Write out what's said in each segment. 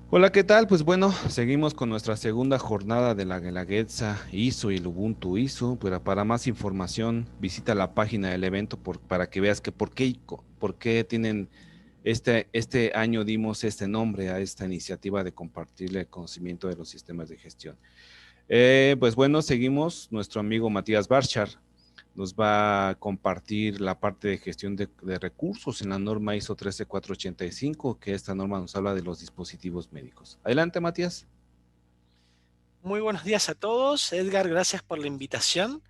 Hola, ¿qué tal? Pues bueno, seguimos con nuestra segunda jornada de la Guelaguetza ISO y el Ubuntu ISO, pero para más información visita la página del evento para que veas que por qué tienen este año dimos este nombre a esta iniciativa de compartir el conocimiento de los sistemas de gestión. Pues bueno, seguimos. Nuestro amigo Matías Barchar nos va a compartir la parte de gestión de recursos en la norma ISO 13485, que esta norma nos habla de los dispositivos médicos. Adelante, Matías. Muy buenos días a todos. Edgar, gracias por la invitación.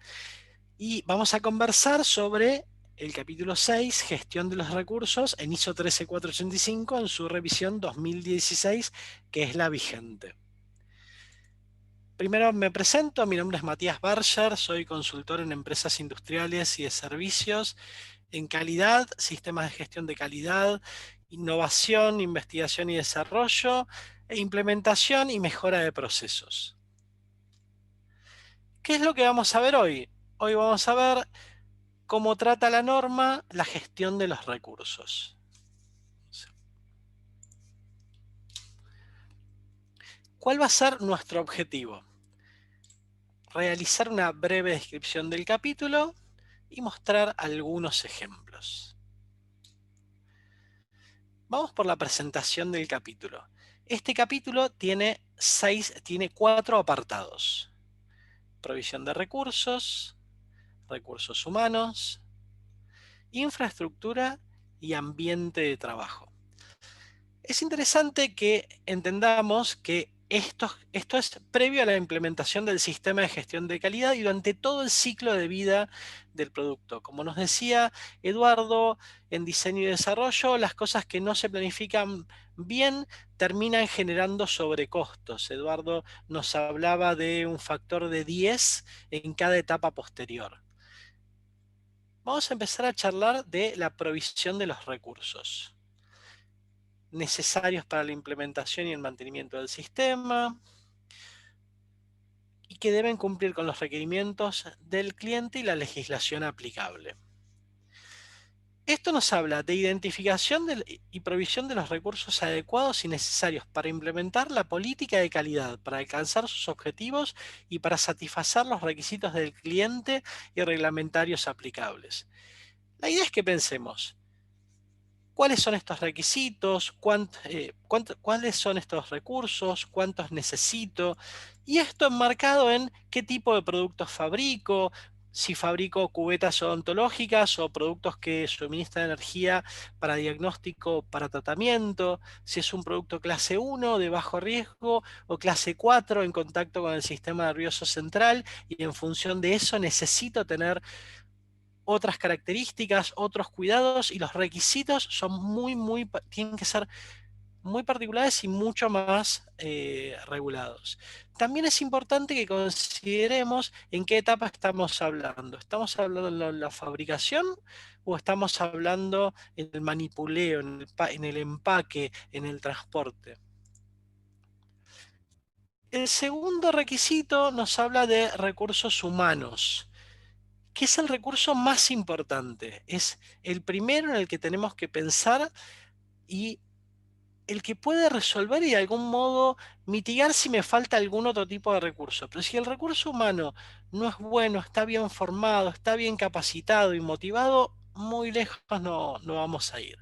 Y vamos a conversar sobre el capítulo 6, gestión de los recursos, en ISO 13485 en su revisión 2016, que es la vigente. Primero me presento, mi nombre es Matías Barcher, soy consultor en empresas industriales y de servicios en calidad, sistemas de gestión de calidad, innovación, investigación y desarrollo, e implementación y mejora de procesos. ¿Qué es lo que vamos a ver hoy? Hoy vamos a ver cómo trata la norma la gestión de los recursos. ¿Cuál va a ser nuestro objetivo? Realizar una breve descripción del capítulo y mostrar algunos ejemplos. Vamos por la presentación del capítulo. Este capítulo tiene cuatro apartados: provisión de recursos, recursos humanos, infraestructura y ambiente de trabajo. Es interesante que entendamos que esto es previo a la implementación del sistema de gestión de calidad y durante todo el ciclo de vida del producto. Como nos decía Eduardo, en diseño y desarrollo, las cosas que no se planifican bien terminan generando sobrecostos. Eduardo nos hablaba de un factor de 10 en cada etapa posterior. Vamos a empezar a charlar de la provisión de los recursos necesarios para la implementación y el mantenimiento del sistema y que deben cumplir con los requerimientos del cliente y la legislación aplicable. Esto nos habla de identificación y provisión de los recursos adecuados y necesarios para implementar la política de calidad, para alcanzar sus objetivos y para satisfacer los requisitos del cliente y reglamentarios aplicables. La idea es que pensemos: ¿cuáles son estos requisitos? ¿Cuáles son estos recursos? ¿Cuántos necesito? Y esto enmarcado en qué tipo de productos fabrico, si fabrico cubetas odontológicas o productos que suministran energía para diagnóstico, para tratamiento, si es un producto clase 1 de bajo riesgo o clase 4 en contacto con el sistema nervioso central, y en función de eso necesito tener otras características, otros cuidados, y los requisitos son tienen que ser muy particulares y mucho más regulados. También es importante que consideremos en qué etapa estamos hablando. ¿Estamos hablando de la fabricación o estamos hablando en el manipuleo, en el empaque, en el transporte? El segundo requisito nos habla de recursos humanos, que es el recurso más importante. Es el primero en el que tenemos que pensar y el que puede resolver y de algún modo mitigar si me falta algún otro tipo de recurso. Pero si el recurso humano no es bueno, está bien formado, está bien capacitado y motivado, muy lejos no vamos a ir.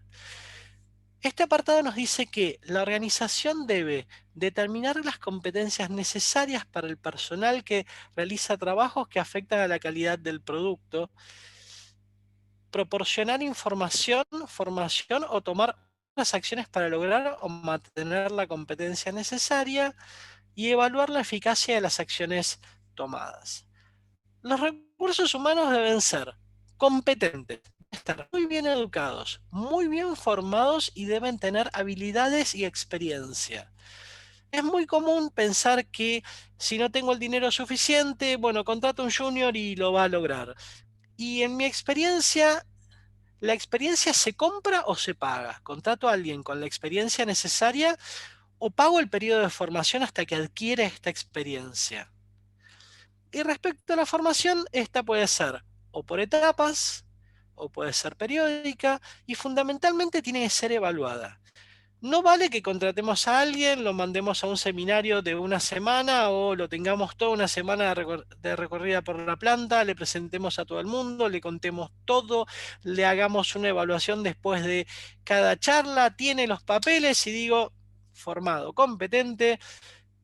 Este apartado nos dice que la organización debe determinar las competencias necesarias para el personal que realiza trabajos que afectan a la calidad del producto, proporcionar información, formación o tomar las acciones para lograr o mantener la competencia necesaria y evaluar la eficacia de las acciones tomadas. Los recursos humanos deben ser competentes, estar muy bien educados, muy bien formados y deben tener habilidades y experiencia. Es muy común pensar que si no tengo el dinero suficiente, bueno, contrato a un junior y lo va a lograr. Y en mi experiencia, ¿la experiencia se compra o se paga? ¿Contrato a alguien con la experiencia necesaria o pago el periodo de formación hasta que adquiere esta experiencia? Y respecto a la formación, esta puede ser o por etapas o puede ser periódica y fundamentalmente tiene que ser evaluada. No vale que contratemos a alguien, lo mandemos a un seminario de una semana o lo tengamos toda una semana de recorrida por la planta, le presentemos a todo el mundo, le contemos todo, le hagamos una evaluación después de cada charla, tiene los papeles y digo, formado, competente,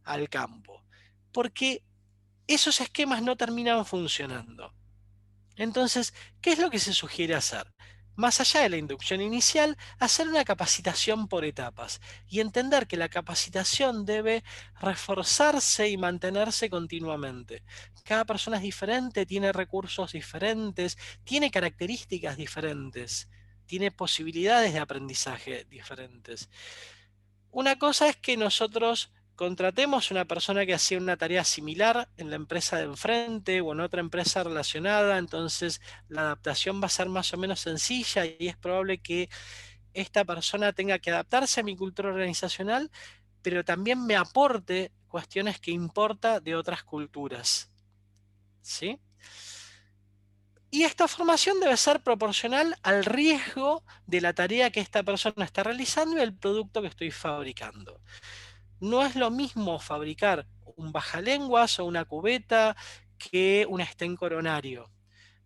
al campo. Porque esos esquemas no terminan funcionando. Entonces, ¿qué es lo que se sugiere hacer? Más allá de la inducción inicial, hacer una capacitación por etapas y entender que la capacitación debe reforzarse y mantenerse continuamente. Cada persona es diferente, tiene recursos diferentes, tiene características diferentes, tiene posibilidades de aprendizaje diferentes. Una cosa es que nosotros contratemos una persona que hacía una tarea similar en la empresa de enfrente o en otra empresa relacionada, entonces la adaptación va a ser más o menos sencilla y es probable que esta persona tenga que adaptarse a mi cultura organizacional, pero también me aporte cuestiones que importa de otras culturas. ¿Sí? Y esta formación debe ser proporcional al riesgo de la tarea que esta persona está realizando y el producto que estoy fabricando. No es lo mismo fabricar un bajalenguas o una cubeta que un estén coronario.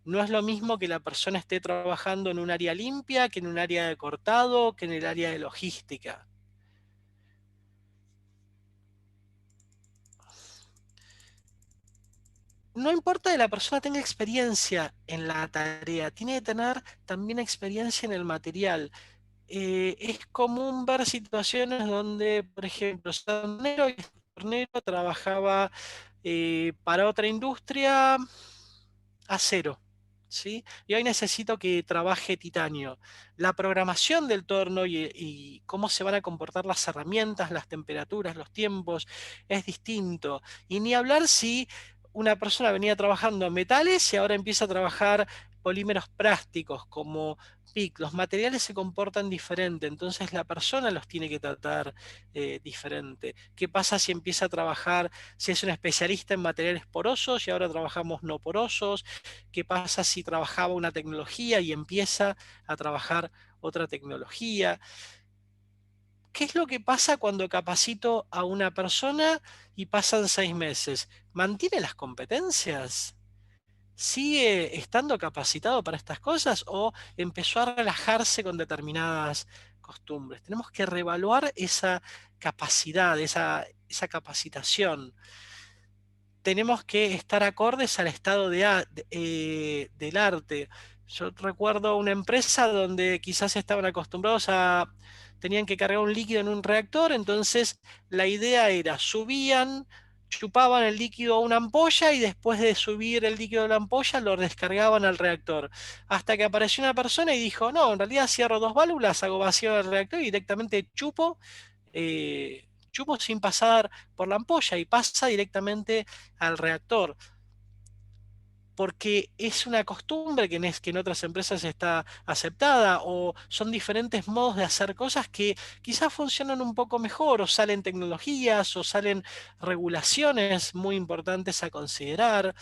No es lo mismo que la persona esté trabajando en un área limpia que en un área de cortado, que en el área de logística. No importa que la persona tenga experiencia en la tarea, tiene que tener también experiencia en el material. Es común ver situaciones donde, por ejemplo, Tornero y Tornero trabajaba para otra industria acero, ¿sí? Y hoy necesito que trabaje titanio. La programación del torno y cómo se van a comportar las herramientas, las temperaturas, los tiempos, es distinto. Y ni hablar si una persona venía trabajando metales y ahora empieza a trabajar polímeros plásticos como PIC. Los materiales se comportan diferente, entonces la persona los tiene que tratar diferente. ¿Qué pasa si empieza a trabajar, si es un especialista en materiales porosos y ahora trabajamos no porosos? ¿Qué pasa si trabajaba una tecnología y empieza a trabajar otra tecnología? ¿Qué es lo que pasa cuando capacito a una persona y pasan 6 meses? ¿Mantiene las competencias? ¿Sigue estando capacitado para estas cosas o empezó a relajarse con determinadas costumbres? Tenemos que reevaluar esa capacidad, esa capacitación. Tenemos que estar acordes al estado del arte. Yo recuerdo una empresa donde quizás estaban acostumbrados tenían que cargar un líquido en un reactor, entonces la idea era, subían, chupaban el líquido a una ampolla y después de subir el líquido a la ampolla lo descargaban al reactor. Hasta que apareció una persona y dijo, no, en realidad cierro dos válvulas, hago vacío del reactor y directamente chupo sin pasar por la ampolla y pasa directamente al reactor, porque es una costumbre que en otras empresas está aceptada o son diferentes modos de hacer cosas que quizás funcionan un poco mejor o salen tecnologías o salen regulaciones muy importantes a considerar.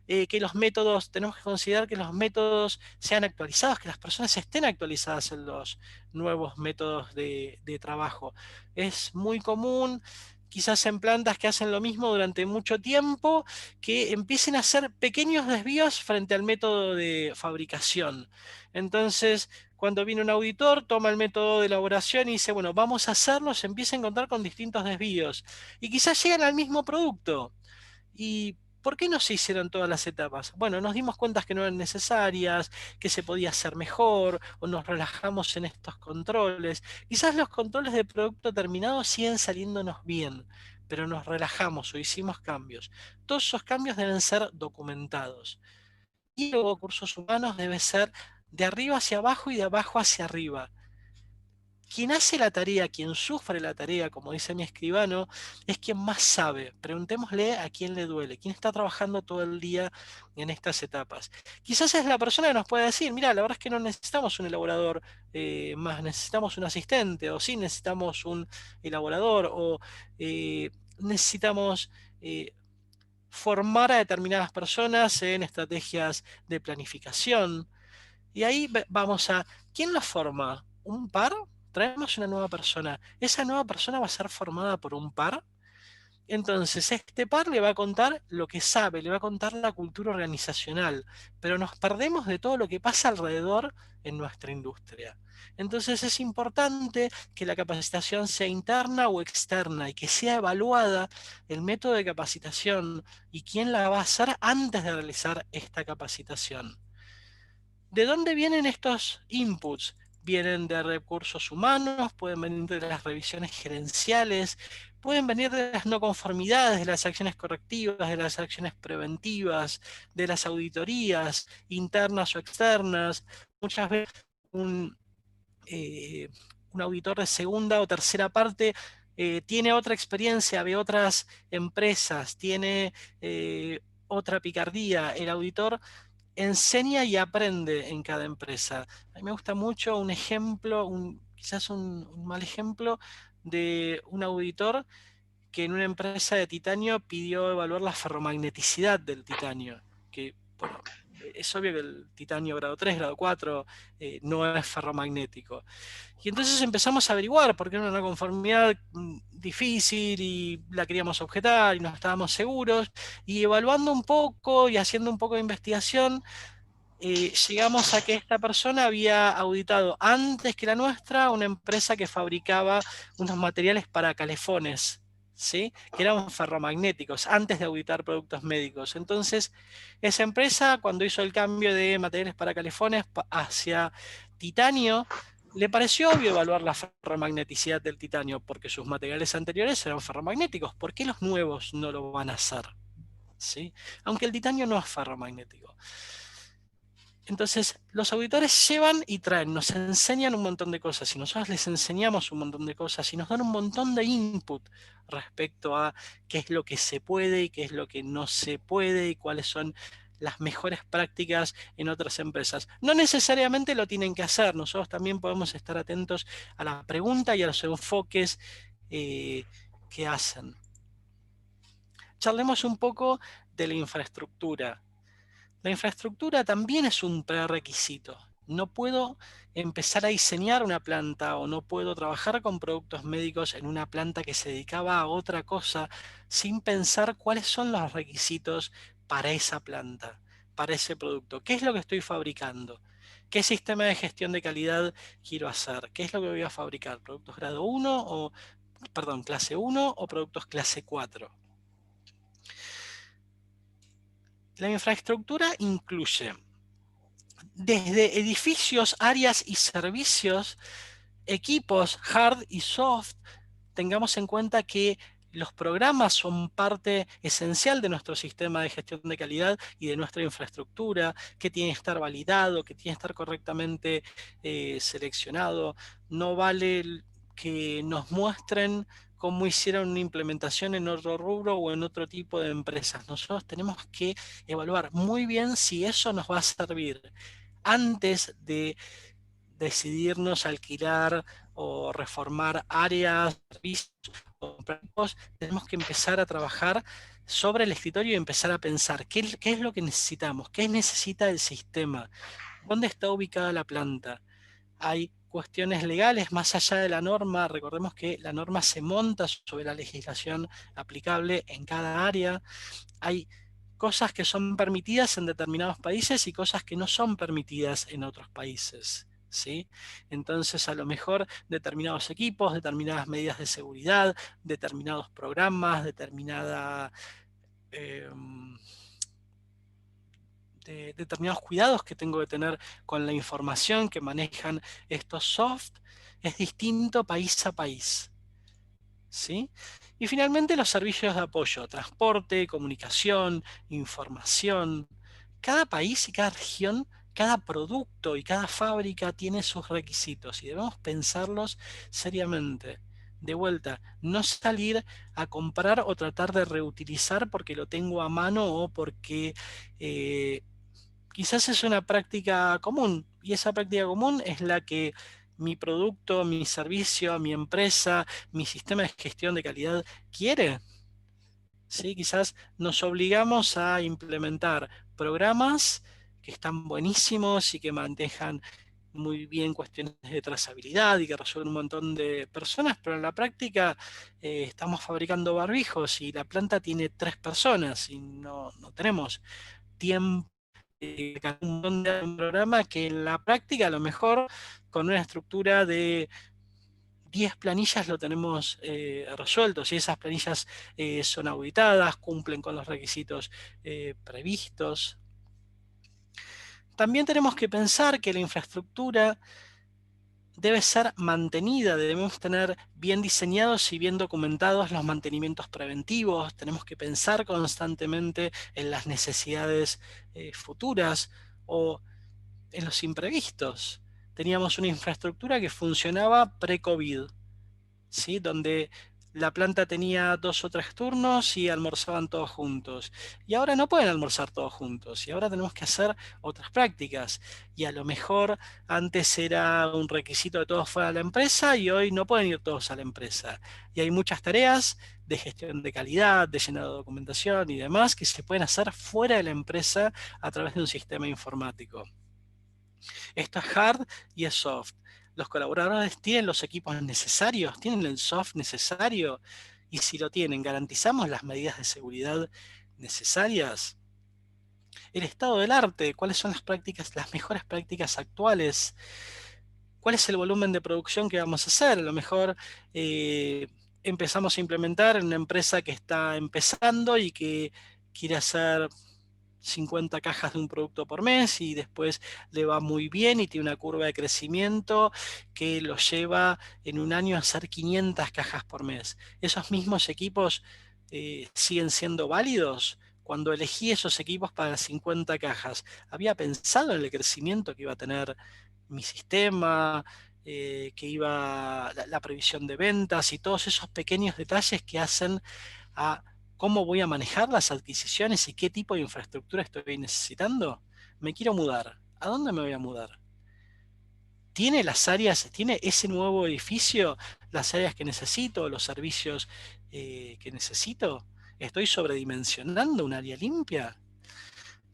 Que los métodos, tenemos que considerar que los métodos sean actualizados, que las personas estén actualizadas en los nuevos métodos de trabajo. Es muy común, quizás en plantas que hacen lo mismo durante mucho tiempo, que empiecen a hacer pequeños desvíos frente al método de fabricación. Entonces, cuando viene un auditor, toma el método de elaboración y dice, bueno, vamos a hacerlo, se empieza a encontrar con distintos desvíos. Y quizás llegan al mismo producto. ¿Y por qué no se hicieron todas las etapas? Bueno, nos dimos cuenta que no eran necesarias, que se podía hacer mejor, o nos relajamos en estos controles. Quizás los controles de producto terminado siguen saliéndonos bien, pero nos relajamos o hicimos cambios. Todos esos cambios deben ser documentados. Y luego cursos humanos debe ser de arriba hacia abajo y de abajo hacia arriba. Quien hace la tarea, quien sufre la tarea, como dice mi escribano, es quien más sabe. Preguntémosle a quién le duele, quién está trabajando todo el día en estas etapas. Quizás es la persona que nos puede decir, mira, la verdad es que no necesitamos un elaborador más, necesitamos un asistente, o sí necesitamos un elaborador, o necesitamos formar a determinadas personas en estrategias de planificación. Y ahí vamos a, ¿quién los forma? ¿Un par? traemos una nueva persona. Esa nueva persona va a ser formada por un par. Entonces, este par le va a contar lo que sabe, le va a contar la cultura organizacional, pero nos perdemos de todo lo que pasa alrededor en nuestra industria. Entonces, es importante que la capacitación sea interna o externa y que sea evaluada el método de capacitación y quién la va a hacer antes de realizar esta capacitación. ¿De dónde vienen estos inputs? Vienen de recursos humanos, pueden venir de las revisiones gerenciales, pueden venir de las no conformidades, de las acciones correctivas, de las acciones preventivas, de las auditorías internas o externas. Muchas veces un, un auditor de segunda o tercera parte tiene otra experiencia, ve otras empresas, tiene otra picardía. El auditor enseña y aprende en cada empresa. A mí me gusta mucho un ejemplo, quizás un mal ejemplo, de un auditor que en una empresa de titanio pidió evaluar la ferromagneticidad del titanio, que, bueno, es obvio que el titanio grado 3, grado 4 no es ferromagnético. Y entonces empezamos a averiguar, porque era una conformidad difícil y la queríamos objetar y no estábamos seguros, y evaluando un poco y haciendo un poco de investigación, llegamos a que esta persona había auditado antes que la nuestra una empresa que fabricaba unos materiales para calefones, ¿sí? Que eran ferromagnéticos, antes de auditar productos médicos. Entonces, esa empresa, cuando hizo el cambio de materiales para calefones hacia titanio, le pareció obvio evaluar la ferromagneticidad del titanio, porque sus materiales anteriores eran ferromagnéticos. ¿Por qué los nuevos no lo van a hacer? ¿Sí? Aunque el titanio no es ferromagnético. Entonces, los auditores llevan y traen, nos enseñan un montón de cosas y nosotros les enseñamos un montón de cosas y nos dan un montón de input respecto a qué es lo que se puede y qué es lo que no se puede y cuáles son las mejores prácticas en otras empresas. No necesariamente lo tienen que hacer, nosotros también podemos estar atentos a la pregunta y a los enfoques que hacen. Charlemos un poco de la infraestructura. La infraestructura también es un prerequisito. No puedo empezar a diseñar una planta o no puedo trabajar con productos médicos en una planta que se dedicaba a otra cosa sin pensar cuáles son los requisitos para esa planta, para ese producto. ¿Qué es lo que estoy fabricando? ¿Qué sistema de gestión de calidad quiero hacer? ¿Qué es lo que voy a fabricar? ¿Productos grado 1 o, perdón, clase 1 o productos clase 4? La infraestructura incluye desde edificios, áreas y servicios, equipos hard y soft. Tengamos en cuenta que los programas son parte esencial de nuestro sistema de gestión de calidad y de nuestra infraestructura, que tiene que estar validado, que tiene que estar correctamente seleccionado. No vale que nos muestren cómo hicieron una implementación en otro rubro o en otro tipo de empresas. Nosotros tenemos que evaluar muy bien si eso nos va a servir antes de decidirnos alquilar o reformar áreas, servicios o productos. Tenemos que empezar a trabajar sobre el escritorio y empezar a pensar qué es lo que necesitamos, qué necesita el sistema, dónde está ubicada la planta. Hay cuestiones legales más allá de la norma. Recordemos que la norma se monta sobre la legislación aplicable en cada área. Hay cosas que son permitidas en determinados países y cosas que no son permitidas en otros países, ¿sí? Entonces, a lo mejor determinados equipos, determinadas medidas de seguridad, determinados programas, determinados cuidados que tengo que tener con la información que manejan estos soft, es distinto país a país, ¿sí? Y finalmente los servicios de apoyo, transporte, comunicación, información. Cada país y cada región, cada producto y cada fábrica tiene sus requisitos y debemos pensarlos seriamente. De vuelta, no salir a comprar o tratar de reutilizar porque lo tengo a mano o porque quizás es una práctica común y esa práctica común es la que mi producto, mi servicio, mi empresa, mi sistema de gestión de calidad quiere. ¿Sí? Quizás nos obligamos a implementar programas que están buenísimos y que manejan muy bien cuestiones de trazabilidad y que resuelven un montón de personas, pero en la práctica estamos fabricando barbijos y la planta tiene 3 personas y no tenemos tiempo un montón de un programa que en la práctica a lo mejor con una estructura de 10 planillas lo tenemos resuelto. Si esas planillas son auditadas, cumplen con los requisitos previstos. También tenemos que pensar que la infraestructura debe ser mantenida, debemos tener bien diseñados y bien documentados los mantenimientos preventivos, tenemos que pensar constantemente en las necesidades futuras o en los imprevistos. Teníamos una infraestructura que funcionaba pre-COVID, ¿sí? Donde la planta tenía 2 o 3 turnos y almorzaban todos juntos. Y ahora no pueden almorzar todos juntos. Y ahora tenemos que hacer otras prácticas. Y a lo mejor antes era un requisito de todos fuera de la empresa y hoy no pueden ir todos a la empresa. Y hay muchas tareas de gestión de calidad, de llenado de documentación y demás que se pueden hacer fuera de la empresa a través de un sistema informático. Esto es hard y es soft. Los colaboradores tienen los equipos necesarios, tienen el soft necesario, y si lo tienen, garantizamos las medidas de seguridad necesarias. El estado del arte, cuáles son las prácticas, las mejores prácticas actuales, cuál es el volumen de producción que vamos a hacer. A lo mejor empezamos a implementar en una empresa que está empezando y que quiere hacer 50 cajas de un producto por mes y después le va muy bien y tiene una curva de crecimiento que lo lleva en un año a hacer 500 cajas por mes. ¿Esos mismos equipos siguen siendo válidos? Cuando elegí esos equipos para 50 cajas, ¿había pensado en el crecimiento que iba a tener mi sistema, que iba la previsión de ventas y todos esos pequeños detalles que hacen a cómo voy a manejar las adquisiciones y qué tipo de infraestructura estoy necesitando? Me quiero mudar. ¿A dónde me voy a mudar? ¿Tiene las áreas, tiene ese nuevo edificio las áreas que necesito, los servicios que necesito? ¿Estoy sobredimensionando un área limpia?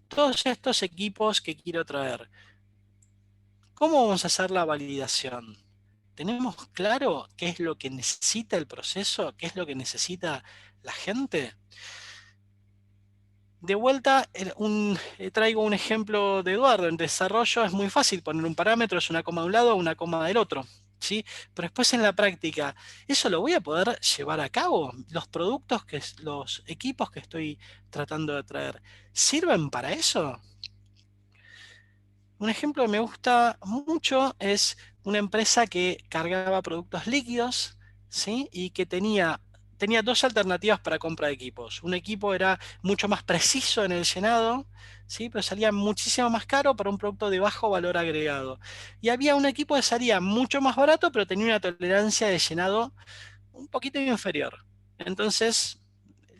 Todos estos equipos que quiero traer, ¿cómo vamos a hacer la validación? ¿Tenemos claro qué es lo que necesita el proceso? ¿Qué es lo que necesita la gente? De vuelta, traigo un ejemplo de Eduardo. En desarrollo es muy fácil poner un parámetro, es una coma de un lado, una coma del otro, ¿sí? Pero después en la práctica, ¿eso lo voy a poder llevar a cabo? ¿Los productos, los equipos que estoy tratando de traer, sirven para eso? Un ejemplo que me gusta mucho es una empresa que cargaba productos líquidos, ¿sí? Y que tenía 2 alternativas para compra de equipos. Un equipo era mucho más preciso en el llenado, ¿sí? Pero salía muchísimo más caro para un producto de bajo valor agregado. Y había un equipo que salía mucho más barato, pero tenía una tolerancia de llenado un poquito inferior. Entonces,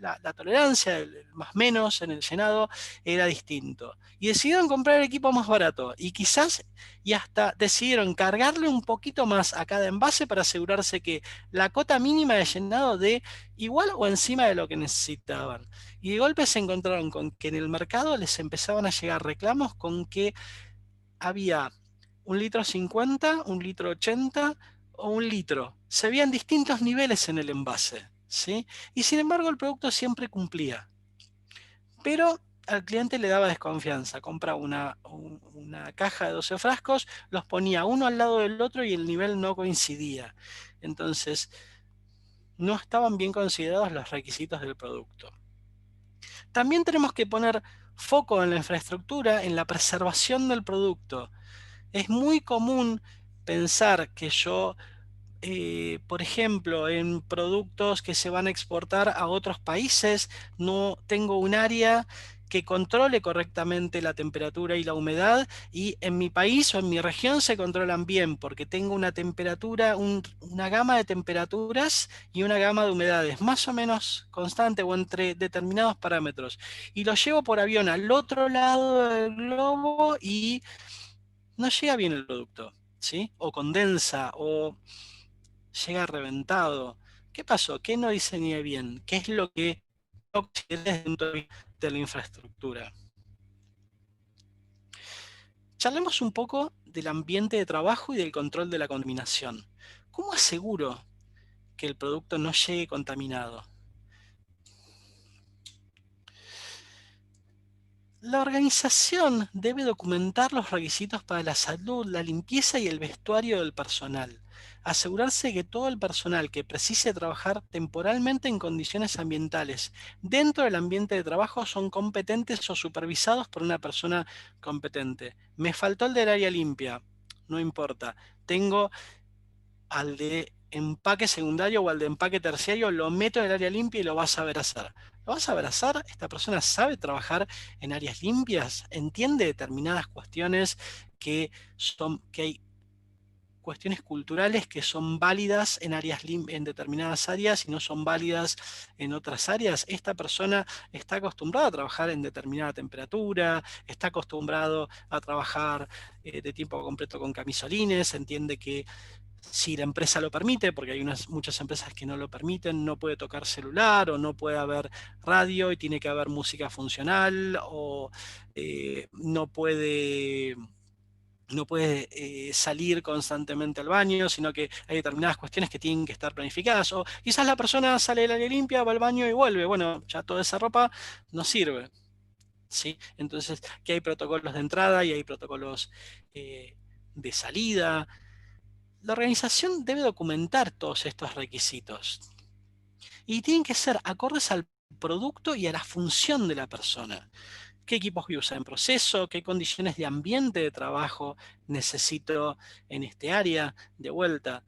la tolerancia, el más menos en el llenado, era distinto. Y decidieron comprar el equipo más barato. Y quizás, y hasta decidieron cargarle un poquito más a cada envase para asegurarse que la cota mínima de llenado de igual o encima de lo que necesitaban. Y de golpe se encontraron con que en el mercado les empezaban a llegar reclamos con que había 1,50 litro, 1,80 litro o 1 litro. Se veían distintos niveles en el envase, ¿sí? Y sin embargo el producto siempre cumplía. Pero al cliente le daba desconfianza. Compraba una caja de 12 frascos, los ponía uno al lado del otro y el nivel no coincidía. Entonces, no estaban bien considerados los requisitos del producto. También tenemos que poner foco en la infraestructura, en la preservación del producto. Es muy común pensar que yo, por ejemplo, en productos que se van a exportar a otros países, no tengo un área que controle correctamente la temperatura y la humedad, y en mi país o en mi región se controlan bien porque tengo una temperatura, una gama de temperaturas y una gama de humedades más o menos constante o entre determinados parámetros. Y lo llevo por avión al otro lado del globo y no llega bien el producto, ¿sí? O condensa, o llega reventado. ¿Qué pasó? ¿Qué no diseñé bien? ¿Qué es lo que no consideré dentro de la infraestructura? Charlemos un poco del ambiente de trabajo y del control de la contaminación. ¿Cómo aseguro que el producto no llegue contaminado? La organización debe documentar los requisitos para la salud, la limpieza y el vestuario del personal. Asegurarse que todo el personal que precise trabajar temporalmente en condiciones ambientales dentro del ambiente de trabajo son competentes o supervisados por una persona competente. Me faltó el del área limpia, no importa. Tengo al de empaque secundario o al de empaque terciario, lo meto en el área limpia y lo vas a ver hacer. ¿Lo vas a ver hacer? ¿Esta persona sabe trabajar en áreas limpias? ¿Entiende determinadas cuestiones que hay cuestiones culturales que son válidas en en determinadas áreas y no son válidas en otras áreas? Esta persona está acostumbrada a trabajar en determinada temperatura, está acostumbrado a trabajar de tiempo completo con camisolines, entiende que si la empresa lo permite, porque hay muchas empresas que no lo permiten, no puede tocar celular o no puede haber radio y tiene que haber música funcional o no puede salir constantemente al baño, sino que hay determinadas cuestiones que tienen que estar planificadas. O quizás la persona sale del área limpia, va al baño y vuelve. Bueno, ya toda esa ropa no sirve. ¿Sí? Entonces, que hay protocolos de entrada y hay protocolos de salida. La organización debe documentar todos estos requisitos y tienen que ser acordes al producto y a la función de la persona. ¿Qué equipos voy a usar en proceso? ¿Qué condiciones de ambiente de trabajo necesito en este área? De vuelta,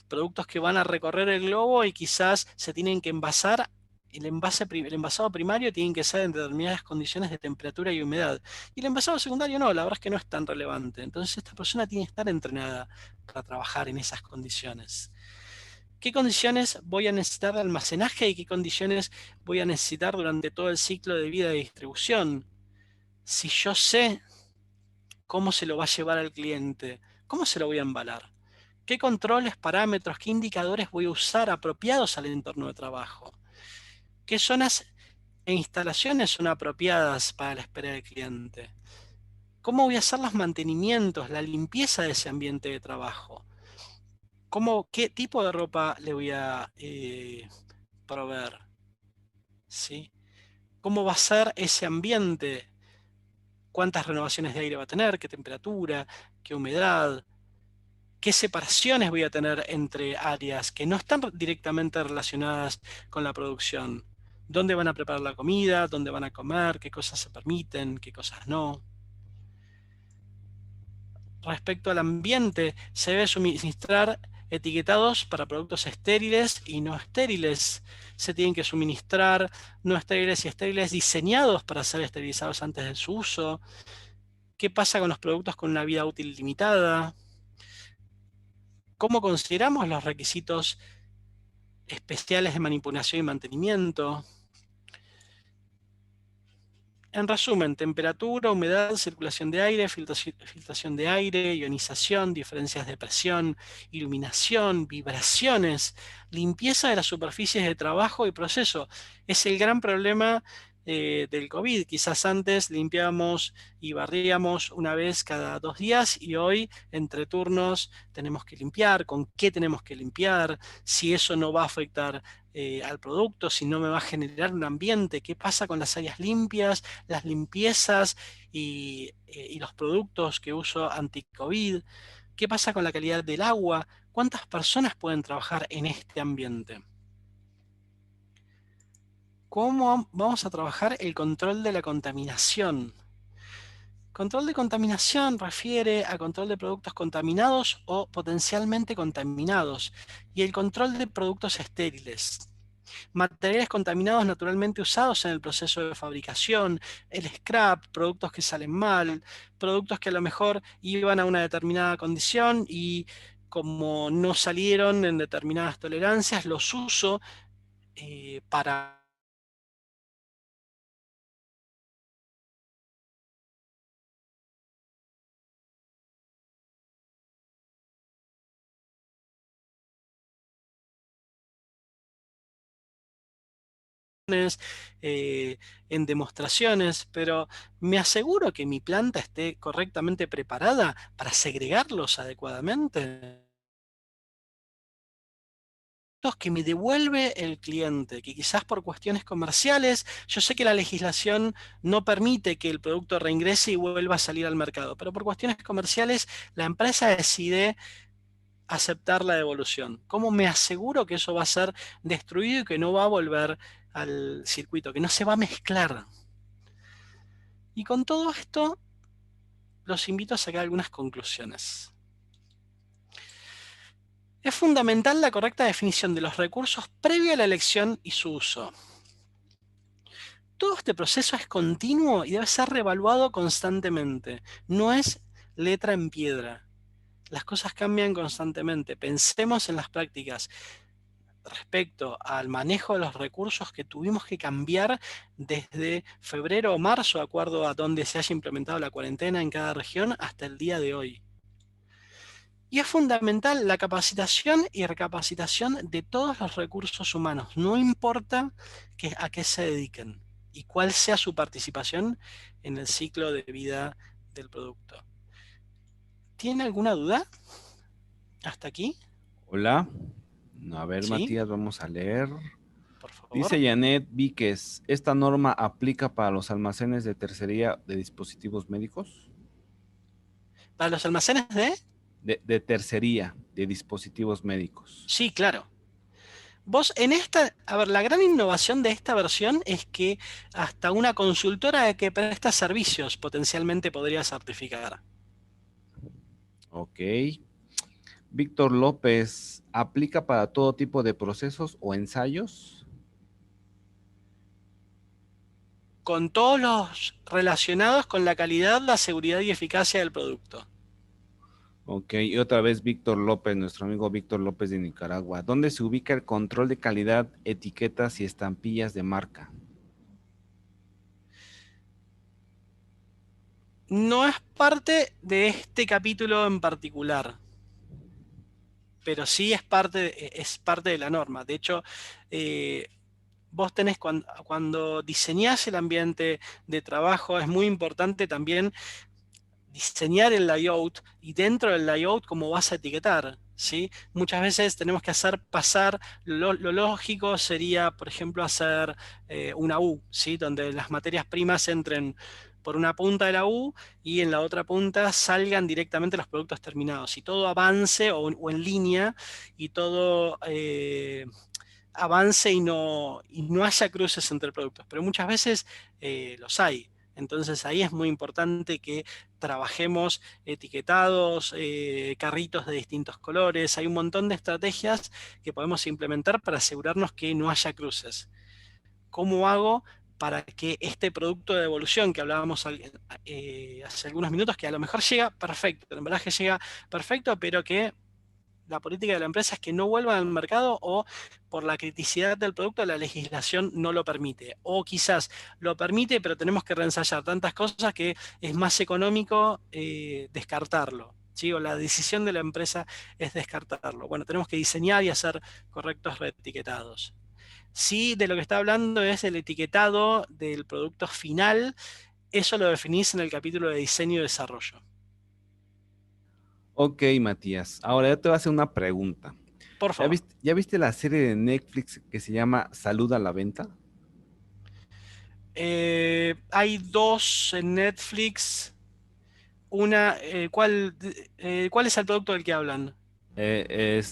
productos que van a recorrer el globo y quizás se tienen que envasar. El envasado primario tiene que ser en determinadas condiciones de temperatura y humedad. Y el envasado secundario no, la verdad es que no es tan relevante. Entonces esta persona tiene que estar entrenada para trabajar en esas condiciones. ¿Qué condiciones voy a necesitar de almacenaje y qué condiciones voy a necesitar durante todo el ciclo de vida de distribución? Si yo sé cómo se lo va a llevar al cliente, cómo se lo voy a embalar, qué controles, parámetros, qué indicadores voy a usar apropiados al entorno de trabajo, qué zonas e instalaciones son apropiadas para la espera del cliente, cómo voy a hacer los mantenimientos, la limpieza de ese ambiente de trabajo, qué tipo de ropa le voy a proveer, ¿sí? ¿Cómo va a ser ese ambiente? ¿Cuántas renovaciones de aire va a tener? ¿Qué temperatura? ¿Qué humedad? ¿Qué separaciones voy a tener entre áreas que no están directamente relacionadas con la producción? ¿Dónde van a preparar la comida? ¿Dónde van a comer? ¿Qué cosas se permiten? ¿Qué cosas no? Respecto al ambiente, se debe suministrar etiquetados para productos estériles y no estériles. Se tienen que suministrar no estériles y estériles diseñados para ser esterilizados antes de su uso. ¿Qué pasa con los productos con una vida útil limitada? ¿Cómo consideramos los requisitos especiales de manipulación y mantenimiento? En resumen, temperatura, humedad, circulación de aire, filtración de aire, ionización, diferencias de presión, iluminación, vibraciones, limpieza de las superficies de trabajo y proceso. Es el gran problema del COVID. Quizás antes limpiábamos y barríamos una vez cada 2 días y hoy entre turnos tenemos que limpiar, con qué tenemos que limpiar, si eso no va a afectar al producto, si no me va a generar un ambiente, qué pasa con las áreas limpias, las limpiezas y los productos que uso anti-COVID, qué pasa con la calidad del agua, cuántas personas pueden trabajar en este ambiente. ¿Cómo vamos a trabajar el control de la contaminación? Control de contaminación refiere a control de productos contaminados o potencialmente contaminados y el control de productos estériles. Materiales contaminados naturalmente usados en el proceso de fabricación, el scrap, productos que salen mal, productos que a lo mejor iban a una determinada condición y como no salieron en determinadas tolerancias, los uso para eh, en demostraciones, pero ¿me aseguro que mi planta esté correctamente preparada para segregarlos adecuadamente? Que me devuelve el cliente, que quizás por cuestiones comerciales, yo sé que la legislación no permite que el producto reingrese y vuelva a salir al mercado, pero por cuestiones comerciales la empresa decide aceptar la devolución. ¿Cómo me aseguro que eso va a ser destruido y que no va a volver al circuito, que no se va a mezclar? Y con todo esto, los invito a sacar algunas conclusiones. Es fundamental la correcta definición de los recursos previo a la elección y su uso. Todo este proceso es continuo y debe ser reevaluado constantemente. No es letra en piedra. Las cosas cambian constantemente. Pensemos en las prácticas respecto al manejo de los recursos que tuvimos que cambiar desde febrero o marzo, de acuerdo a donde se haya implementado la cuarentena en cada región, hasta el día de hoy. Y es fundamental la capacitación y recapacitación de todos los recursos humanos, no importa a qué se dediquen y cuál sea su participación en el ciclo de vida del producto. ¿Tiene alguna duda hasta aquí? Hola. A ver, Sí, Matías, vamos a leer. por favor. Dice Janet Víquez, ¿esta norma aplica para los almacenes de tercería de dispositivos médicos? Para los almacenes de... De tercería de dispositivos médicos. Sí, claro. Vos en esta, a ver, la gran innovación de esta versión es que hasta una consultora que presta servicios potencialmente podría certificar. Ok. Víctor López, ¿aplica para todo tipo de procesos o ensayos? Con todos los relacionados con la calidad, la seguridad y eficacia del producto. Ok, y otra vez Víctor López, nuestro amigo Víctor López de Nicaragua. ¿Dónde se ubica el control de calidad, etiquetas y estampillas de marca? No es parte de este capítulo en particular, pero sí es parte de la norma. De hecho, eh, vos tenés cuando diseñás el ambiente de trabajo, es muy importante también diseñar el layout y dentro del layout cómo vas a etiquetar, ¿sí? Muchas veces tenemos que hacer pasar, lo lógico sería, por ejemplo, hacer una U, ¿sí? Donde las materias primas entren por una punta de la U y en la otra punta salgan directamente los productos terminados y todo avance o en línea y todo avance y no haya cruces entre productos, pero muchas veces los hay. Entonces ahí es muy importante que trabajemos etiquetados, carritos de distintos colores. Hay un montón de estrategias que podemos implementar para asegurarnos que no haya cruces. ¿Cómo hago para que este producto de devolución que hablábamos hace algunos minutos, que a lo mejor llega perfecto, el embalaje llega perfecto, pero que la política de la empresa es que no vuelvan al mercado o por la criticidad del producto la legislación no lo permite? O quizás lo permite, pero tenemos que reensayar tantas cosas que es más económico descartarlo. ¿Sí? O la decisión de la empresa es descartarlo. Bueno, tenemos que diseñar y hacer correctos reetiquetados. Sí, de lo que está hablando es el etiquetado del producto final. Eso lo definís en el capítulo de diseño y desarrollo. Ok, Matías. Ahora yo te voy a hacer una pregunta. Por favor. Ya viste la serie de Netflix que se llama Salud a la Venta? Hay dos en Netflix. Una, ¿cuál es el producto del que hablan?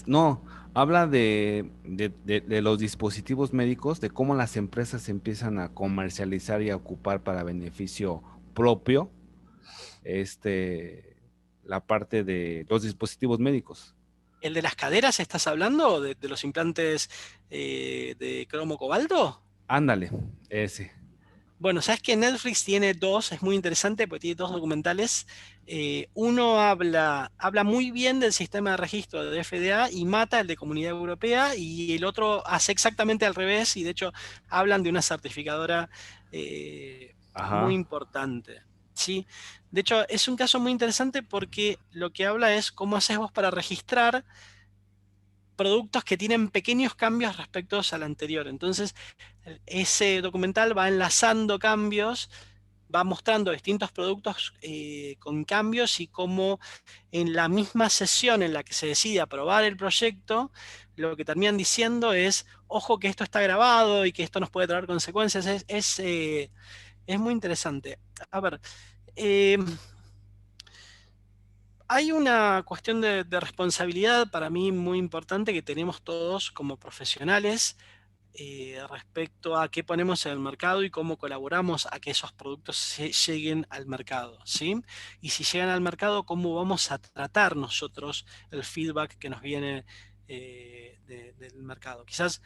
No, habla de los dispositivos médicos, de cómo las empresas empiezan a comercializar y a ocupar para beneficio propio, este, la parte de los dispositivos médicos. ¿El de las caderas estás hablando? ¿O de los implantes de cromo cobalto? Ándale, ese. Bueno, sabes que Netflix tiene dos, es muy interesante porque tiene dos documentales. Uno habla muy bien del sistema de registro de FDA y mata el de Comunidad Europea, y el otro hace exactamente al revés, y de hecho hablan de una certificadora muy Ajá. importante. ¿Sí? De hecho, es un caso muy interesante porque lo que habla es cómo haces vos para registrar productos que tienen pequeños cambios respecto al anterior. Entonces, ese documental va enlazando cambios, va mostrando distintos productos con cambios y cómo en la misma sesión en la que se decide aprobar el proyecto, lo que terminan diciendo es, ojo que esto está grabado y que esto nos puede traer consecuencias. Es muy interesante. A ver, eh, hay una cuestión de responsabilidad para mí muy importante que tenemos todos como profesionales respecto a qué ponemos en el mercado y cómo colaboramos a que esos productos lleguen al mercado, ¿sí? Y si llegan al mercado, cómo vamos a tratar nosotros el feedback que nos viene del mercado. Quizás,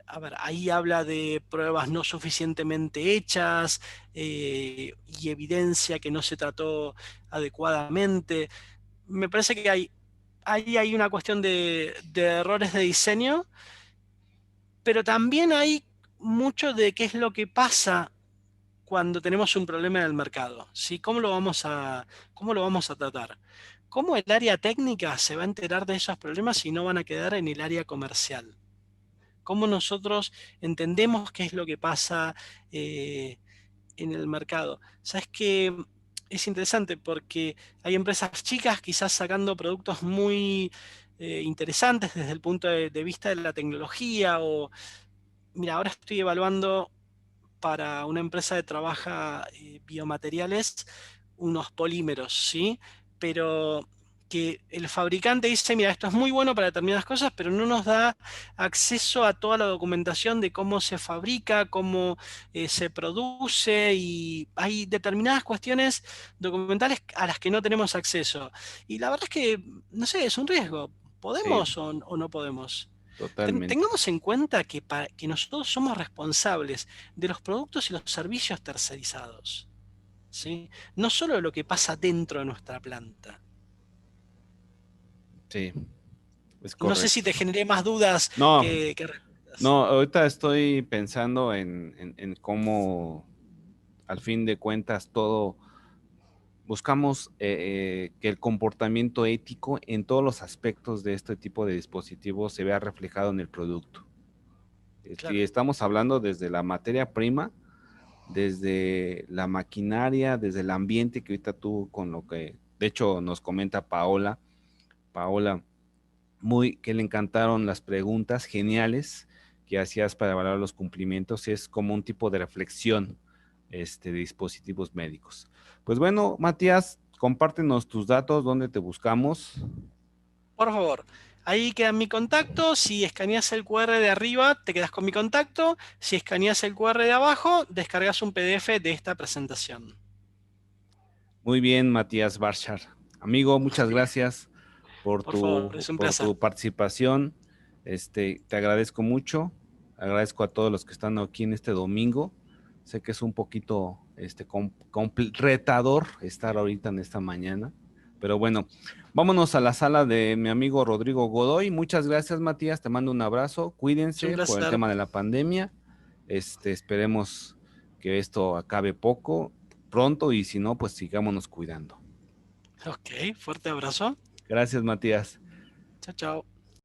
a ver, ahí habla de pruebas no suficientemente hechas y evidencia que no se trató adecuadamente. Me parece que ahí hay una cuestión de errores de diseño, pero también hay mucho de qué es lo que pasa cuando tenemos un problema en el mercado, ¿sí? Cómo lo vamos a tratar? ¿Cómo el área técnica se va a enterar de esos problemas y no van a quedar en el área comercial? ¿Cómo nosotros entendemos qué es lo que pasa en el mercado? ¿Sabes qué? Es interesante porque hay empresas chicas quizás sacando productos muy interesantes desde el punto de vista de la tecnología o mira, ahora estoy evaluando para una empresa que trabaja biomateriales unos polímeros, ¿sí? Pero que el fabricante dice, mira, esto es muy bueno para determinadas cosas, pero no nos da acceso a toda la documentación de cómo se fabrica, cómo se produce y hay determinadas cuestiones documentales a las que no tenemos acceso. Y la verdad es que, no sé, es un riesgo. Sí, ¿Podemos o no podemos? totalmente. Tengamos en cuenta que nosotros somos responsables de los productos y los servicios tercerizados, ¿sí? No solo de lo que pasa dentro de nuestra planta. Sí, es No sé si correcto. te generé más dudas No, que respuestas. no, ahorita estoy pensando en cómo, al fin de cuentas, todo buscamos que el comportamiento ético en todos los aspectos de este tipo de dispositivos se vea reflejado en el producto. Si Claro, estamos hablando desde la materia prima, desde la maquinaria, desde el ambiente que ahorita tú con lo que, de hecho, nos comenta Paola, muy que le encantaron las preguntas geniales que hacías para evaluar los cumplimientos, es como un tipo de reflexión de dispositivos médicos. Pues bueno, Matías, compártenos tus datos, dónde te buscamos. por favor. Ahí queda mi contacto. Si escaneas el QR de arriba, te quedas con mi contacto. Si escaneas el QR de abajo, descargas un PDF de esta presentación. Muy bien, Matías Barchar. Amigo, muchas gracias Por favor, es un por placer. tu participación. Te agradezco mucho. Agradezco a todos los que están aquí en este domingo. Sé que es un poquito retador estar ahorita en esta mañana, pero bueno, vámonos a la sala de mi amigo Rodrigo Godoy. Muchas gracias, Matías. Te mando un abrazo. Es un Cuídense por el placer. tema de la pandemia. Esperemos que esto acabe pronto y si no, pues sigámonos cuidando. Ok, fuerte abrazo. Gracias, Matías. Chao, chao.